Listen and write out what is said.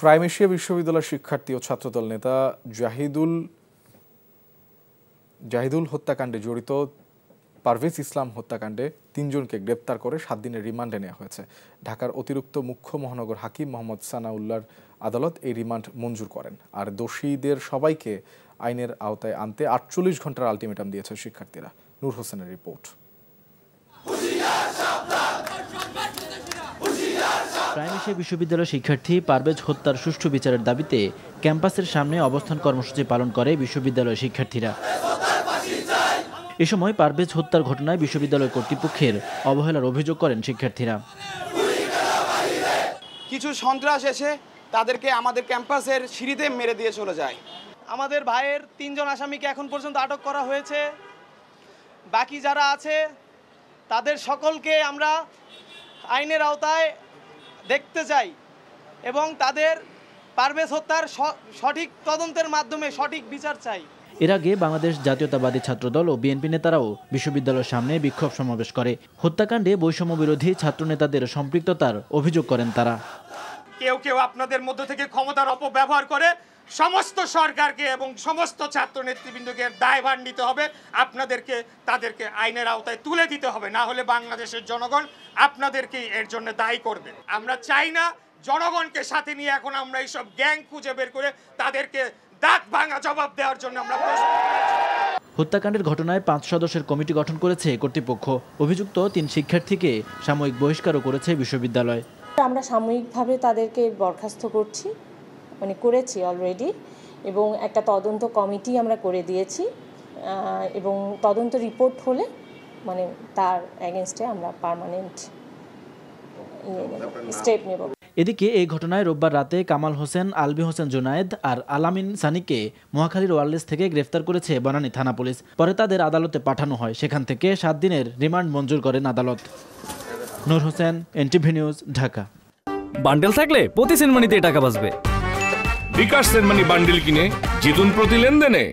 Prime Asia বিশ্ববিদ্যালয়ের শিক্ষার্থী ও ছাত্রদল নেতা জাহিদুল হত্যাকাণ্ডে জড়িত পারভেজ ইসলাম হত্যাকাণ্ডে 3 জনকে গ্রেপ্তার করে 7 দিনের রিমান্ডে নেওয়া হয়েছে। ঢাকার অতিরিক্ত মুখ্য মহানগর হাকিম মোহাম্মদ সানাউল্লাহর আদালত এই রিমান্ড মঞ্জুর করেন। আর দোষীদের সবাইকে আইনের আওতায় আনতে 48 ঘন্টার আলটিমেটাম দিয়েছে শিক্ষার্থীরা। নূর হোসেনের রিপোর্ট। প্রাইম এশিয়া বিশ্ববিদ্যালয়ের শিক্ষার্থী পারভেজ হত্যার সুষ্ঠু বিচারের দাবিতে ক্যাম্পাসের সামনে অবস্থান কর্মসূচি পালন করে বিশ্ববিদ্যালয়ের শিক্ষার্থীরা। এ সময় পারভেজ হত্যার ঘটনায় বিশ্ববিদ্যালয় কর্তৃপক্ষের অবহেলার অভিযোগ করেন শিক্ষার্থীরা। কিছু সন্ত্রাস এসে তাদেরকে আমাদের ক্যাম্পাসের সিঁড়িতে মেরে দিয়ে চলে যায়। আমাদের ভাইয়ের 3 জন আসামিকে এখন পর্যন্ত আটক করা হয়েছে। বাকি যারা আছে তাদের সকলকে আমরা আইনের আওতায় দেখতে চাই এবং তাদের পারভেজ হত্যার সঠিক তদন্তের মাধ্যমে সঠিক বিচার চাই। এর আগে বাংলাদেশ জাতীয়তাবাদী ছাত্রদল ও বিএনপি নেতারাও বিশ্ববিদ্যালয়ের সামনে বিক্ষোভ সমাবেশ করে। হত্যাকাণ্ডে বৈষম্য বিরোধী ছাত্র নেতাদের সম্পৃক্ততার অভিযোগ করেন তারা। কেউ কেউ আপনাদের মধ্য থেকে ক্ষমতার অপব্যবহার করে সমস্ত সরকারকে এবং সমস্ত ছাত্র নেতৃবৃন্দকে দায়ভার নিতে হবে। তাদেরকে আইনের আওতায় তুলে দিতে হবে, না হলে বাংলাদেশের জনগণ আপনাদেরকেই এর জন্য দায়ী করবে। আমরা চাই না জনগণকে সাথে নিয়ে এখন আমরা এইসব গ্যাং খুঁজে বের করে তাদেরকে দাঁত ভাঙা জবাব দেওয়ার জন্য আমরা হত্যাকাণ্ডের ঘটনায় 5 সদস্যের কমিটি গঠন করেছে কর্তৃপক্ষ। অভিযুক্ত 3 শিক্ষার্থীকে সাময়িক বহিষ্কারও করেছে বিশ্ববিদ্যালয়। আমরা সাময়িকভাবে তাদেরকে বরখাস্ত করেছি অলরেডি, এবং একটা তদন্ত কমিটি আমরা করে দিয়েছি এবং তদন্ত রিপোর্ট হলে তার এগেইনস্টে আমরা পার্মানেন্ট স্টেপ নেব। এদিকে এই ঘটনায় রোববার রাতে কামাল হোসেন, আলবি হোসেন জুনায়েদ আর আলামিন সানিকে মহাখালীর ওয়ারলেস থেকে গ্রেফতার করেছে বনানী থানা পুলিশ। পরে তাদের আদালতে পাঠানো হয়। সেখান থেকে 7 দিনের রিমান্ড মঞ্জুর করেন আদালত। Noor Hossain, NTV news, Dhaka. Bundle থাকলে প্রতি সেনমানিতে টাকা বাঁচবে। বিকাশ সেনমানি বান্ডেল কিনে জিতুন প্রতি লেনদেনে।